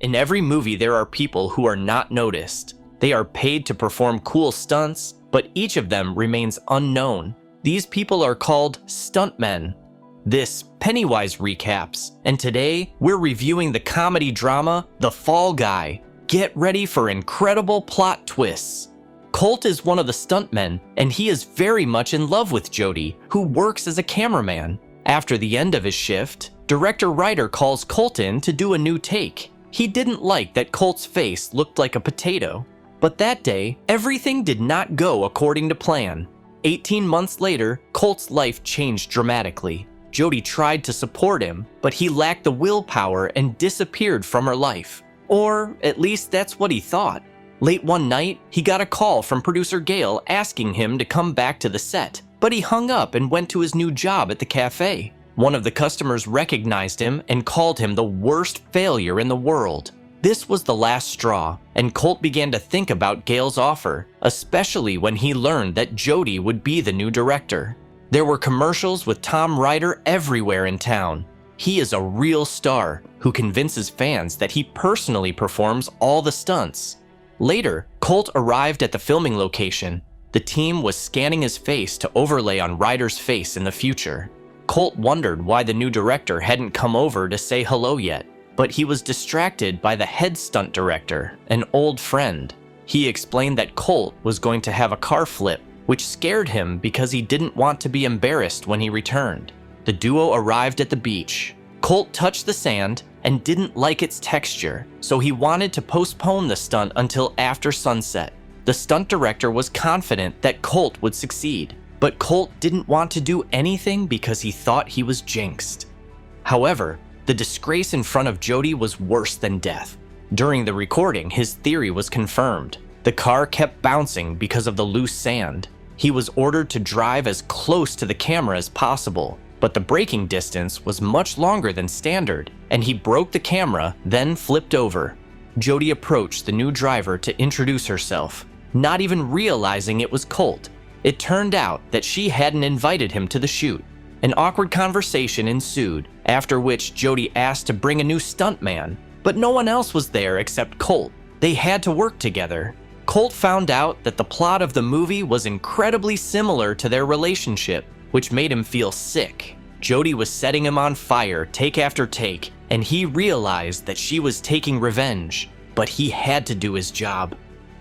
In every movie, there are people who are not noticed. They are paid to perform cool stunts, but each of them remains unknown. These people are called stuntmen. This Pennywise recaps, and today we're reviewing the comedy drama The Fall Guy. Get ready for incredible plot twists. Colt is one of the stuntmen, and he is very much in love with Jody, who works as a cameraman. After the end of his shift, director Ryder calls Colt in to do a new take. He didn't like that Colt's face looked like a potato. But that day, everything did not go according to plan. 18 months later, Colt's life changed dramatically. Jody tried to support him, but he lacked the willpower and disappeared from her life. Or at least that's what he thought. Late one night, he got a call from producer Gail asking him to come back to the set, but he hung up and went to his new job at the cafe. One of the customers recognized him and called him the worst failure in the world. This was the last straw, and Colt began to think about Gail's offer, especially when he learned that Jody would be the new director. There were commercials with Tom Ryder everywhere in town. He is a real star who convinces fans that he personally performs all the stunts. Later, Colt arrived at the filming location. The team was scanning his face to overlay on Ryder's face in the future. Colt wondered why the new director hadn't come over to say hello yet, but he was distracted by the head stunt director, an old friend. He explained that Colt was going to have a car flip, which scared him because he didn't want to be embarrassed when he returned. The duo arrived at the beach. Colt touched the sand and didn't like its texture, so he wanted to postpone the stunt until after sunset. The stunt director was confident that Colt would succeed, but Colt didn't want to do anything because he thought he was jinxed. However, the disgrace in front of Jody was worse than death. During the recording, his theory was confirmed. The car kept bouncing because of the loose sand. He was ordered to drive as close to the camera as possible, but the braking distance was much longer than standard, and he broke the camera, then flipped over. Jody approached the new driver to introduce herself, not even realizing it was Colt. It turned out that she hadn't invited him to the shoot. An awkward conversation ensued, after which Jody asked to bring a new stuntman, but no one else was there except Colt. They had to work together. Colt found out that the plot of the movie was incredibly similar to their relationship, which made him feel sick. Jody was setting him on fire take after take, and he realized that she was taking revenge, but he had to do his job.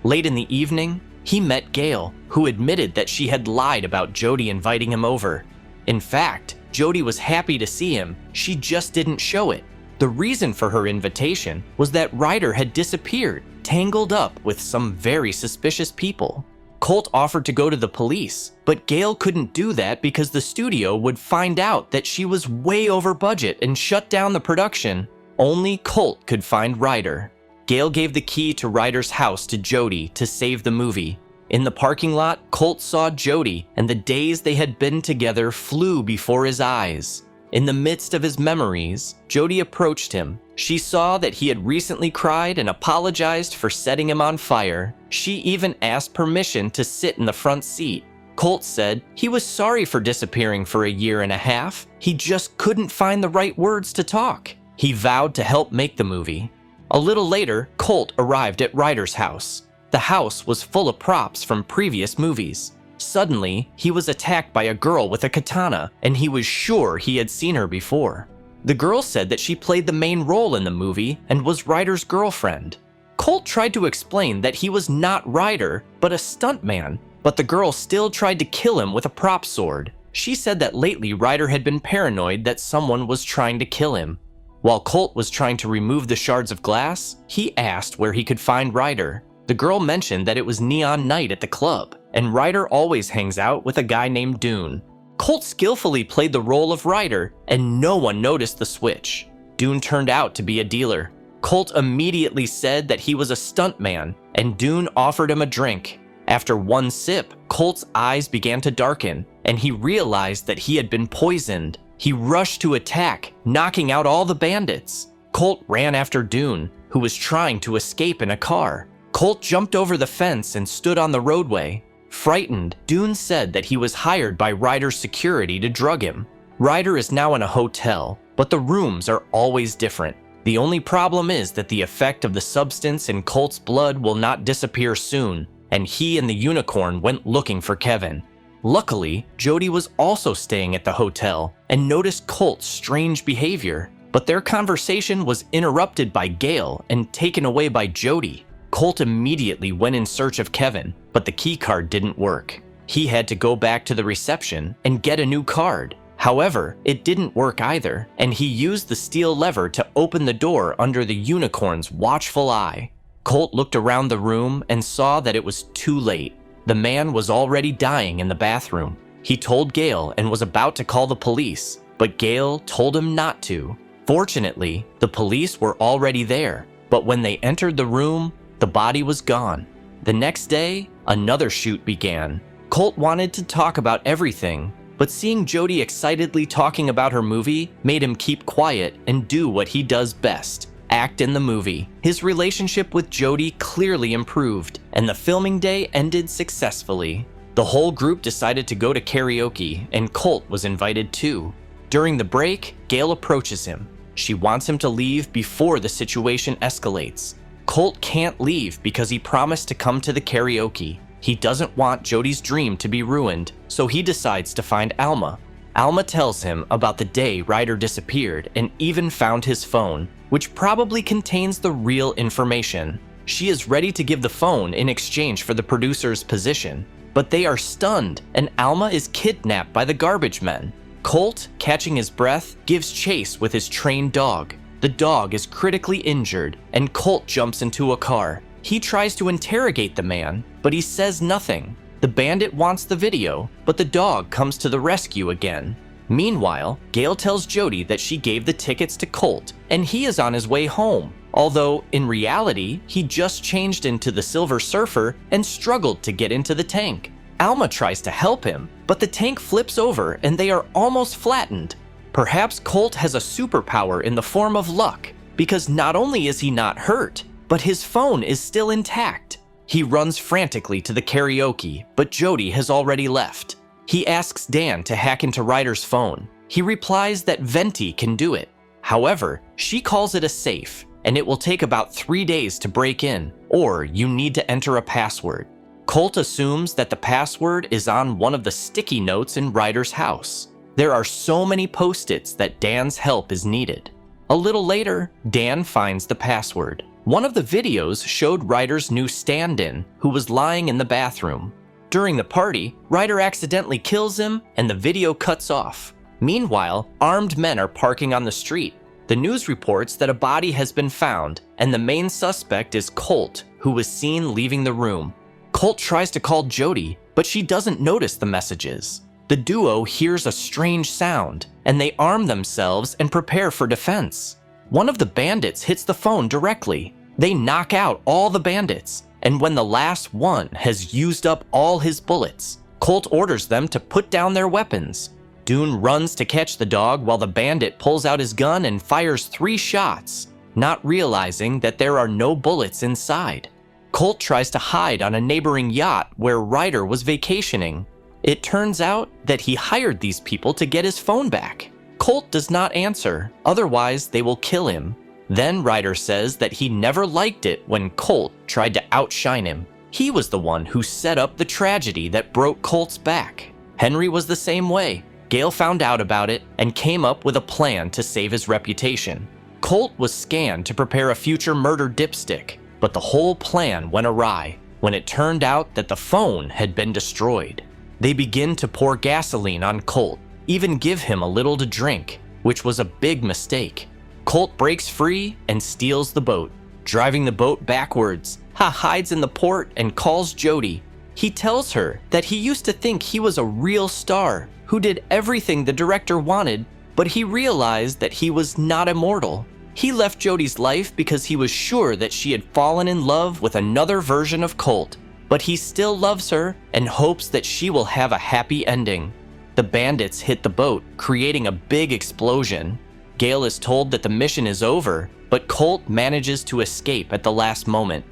Late in the evening, he met Gail, who admitted that she had lied about Jody inviting him over. In fact, Jody was happy to see him, she just didn't show it. The reason for her invitation was that Ryder had disappeared, tangled up with some very suspicious people. Colt offered to go to the police, but Gail couldn't do that because the studio would find out that she was way over budget and shut down the production. Only Colt could find Ryder. Gail gave the key to Ryder's house to Jody to save the movie. In the parking lot, Colt saw Jody, and the days they had been together flew before his eyes. In the midst of his memories, Jody approached him. She saw that he had recently cried and apologized for setting him on fire. She even asked permission to sit in the front seat. Colt said he was sorry for disappearing for a year and a half. He just couldn't find the right words to talk. He vowed to help make the movie. A little later, Colt arrived at Ryder's house. The house was full of props from previous movies. Suddenly, he was attacked by a girl with a katana, and he was sure he had seen her before. The girl said that she played the main role in the movie and was Ryder's girlfriend. Colt tried to explain that he was not Ryder, but a stuntman, but the girl still tried to kill him with a prop sword. She said that lately Ryder had been paranoid that someone was trying to kill him. While Colt was trying to remove the shards of glass, he asked where he could find Ryder. The girl mentioned that it was neon night at the club, and Ryder always hangs out with a guy named Dune. Colt skillfully played the role of Ryder, and no one noticed the switch. Dune turned out to be a dealer. Colt immediately said that he was a stuntman, and Dune offered him a drink. After one sip, Colt's eyes began to darken, and he realized that he had been poisoned. He rushed to attack, knocking out all the bandits. Colt ran after Dune, who was trying to escape in a car. Colt jumped over the fence and stood on the roadway. Frightened, Dune said that he was hired by Ryder's security to drug him. Ryder is now in a hotel, but the rooms are always different. The only problem is that the effect of the substance in Colt's blood will not disappear soon, and he and the unicorn went looking for Kevin. Luckily, Jody was also staying at the hotel and noticed Colt's strange behavior, but their conversation was interrupted by Gail and taken away by Jody. Colt immediately went in search of Kevin, but the key card didn't work. He had to go back to the reception and get a new card. However, it didn't work either, and he used the steel lever to open the door under the unicorn's watchful eye. Colt looked around the room and saw that it was too late. The man was already dying in the bathroom. He told Gail and was about to call the police, but Gail told him not to. Fortunately, the police were already there, but when they entered the room, the body was gone. The next day, another shoot began. Colt wanted to talk about everything, but seeing Jody excitedly talking about her movie made him keep quiet and do what he does best, act in the movie. His relationship with Jody clearly improved, and the filming day ended successfully. The whole group decided to go to karaoke, and Colt was invited too. During the break, Gail approaches him. She wants him to leave before the situation escalates. Colt can't leave because he promised to come to the karaoke. He doesn't want Jody's dream to be ruined, so he decides to find Alma. Alma tells him about the day Ryder disappeared and even found his phone, which probably contains the real information. She is ready to give the phone in exchange for the producer's position, but they are stunned and Alma is kidnapped by the garbage men. Colt, catching his breath, gives chase with his trained dog. The dog is critically injured, and Colt jumps into a car. He tries to interrogate the man, but he says nothing. The bandit wants the video, but the dog comes to the rescue again. Meanwhile, Gail tells Jody that she gave the tickets to Colt, and he is on his way home, although in reality, he just changed into the Silver Surfer and struggled to get into the tank. Alma tries to help him, but the tank flips over and they are almost flattened. Perhaps Colt has a superpower in the form of luck, because not only is he not hurt, but his phone is still intact. He runs frantically to the karaoke, but Jody has already left. He asks Dan to hack into Ryder's phone. He replies that Venti can do it. However, she calls it a safe, and it will take about 3 days to break in, or you need to enter a password. Colt assumes that the password is on one of the sticky notes in Ryder's house. There are so many post-its that Dan's help is needed. A little later, Dan finds the password. One of the videos showed Ryder's new stand-in, who was lying in the bathroom. During the party, Ryder accidentally kills him, and the video cuts off. Meanwhile, armed men are parking on the street. The news reports that a body has been found, and the main suspect is Colt, who was seen leaving the room. Colt tries to call Jody, but she doesn't notice the messages. The duo hears a strange sound, and they arm themselves and prepare for defense. One of the bandits hits the phone directly. They knock out all the bandits, and when the last one has used up all his bullets, Colt orders them to put down their weapons. Dune runs to catch the dog while the bandit pulls out his gun and fires 3 shots, not realizing that there are no bullets inside. Colt tries to hide on a neighboring yacht where Ryder was vacationing. It turns out that he hired these people to get his phone back. Colt does not answer, otherwise they will kill him. Then Ryder says that he never liked it when Colt tried to outshine him. He was the one who set up the tragedy that broke Colt's back. Henry was the same way. Gail found out about it and came up with a plan to save his reputation. Colt was scanned to prepare a future murder dipstick, but the whole plan went awry when it turned out that the phone had been destroyed. They begin to pour gasoline on Colt, even give him a little to drink, which was a big mistake. Colt breaks free and steals the boat. Driving the boat backwards, hides in the port and calls Jody. He tells her that he used to think he was a real star who did everything the director wanted, but he realized that he was not immortal. He left Jody's life because he was sure that she had fallen in love with another version of Colt, but he still loves her and hopes that she will have a happy ending. The bandits hit the boat, creating a big explosion. Gail is told that the mission is over, but Colt manages to escape at the last moment.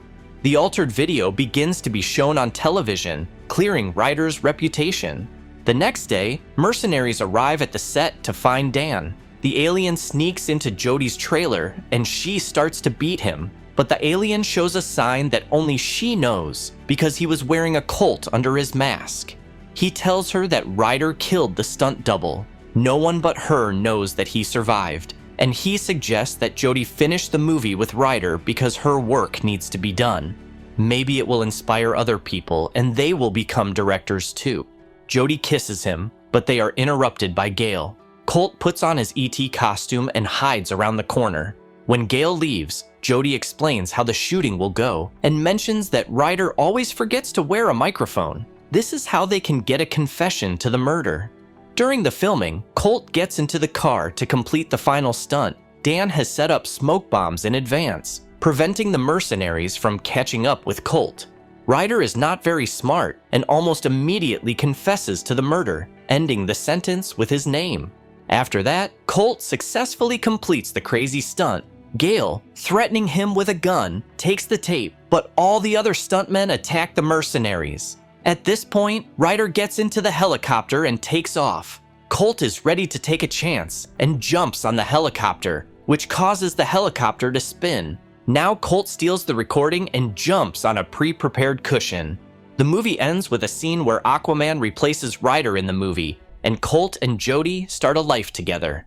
The altered video begins to be shown on television, clearing Ryder's reputation. The next day, mercenaries arrive at the set to find Dan. The alien sneaks into Jodi's trailer and she starts to beat him, but the alien shows a sign that only she knows because he was wearing a Colt under his mask. He tells her that Ryder killed the stunt double. No one but her knows that he survived, and he suggests that Jodi finish the movie with Ryder because her work needs to be done. Maybe it will inspire other people and they will become directors too. Jodi kisses him, but they are interrupted by Gale. Colt puts on his ET costume and hides around the corner. When Gale leaves, Jodi explains how the shooting will go and mentions that Ryder always forgets to wear a microphone. This is how they can get a confession to the murder. During the filming, Colt gets into the car to complete the final stunt. Dan has set up smoke bombs in advance, preventing the mercenaries from catching up with Colt. Ryder is not very smart and almost immediately confesses to the murder, ending the sentence with his name. After that, Colt successfully completes the crazy stunt. Gale, threatening him with a gun, takes the tape, but all the other stuntmen attack the mercenaries. At this point, Ryder gets into the helicopter and takes off. Colt is ready to take a chance and jumps on the helicopter, which causes the helicopter to spin. Now Colt steals the recording and jumps on a pre-prepared cushion. The movie ends with a scene where Aquaman replaces Ryder in the movie, and Colt and Jodi start a life together.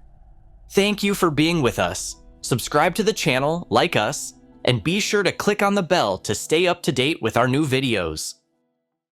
Thank you for being with us. Subscribe to the channel, like us, and be sure to click on the bell to stay up to date with our new videos.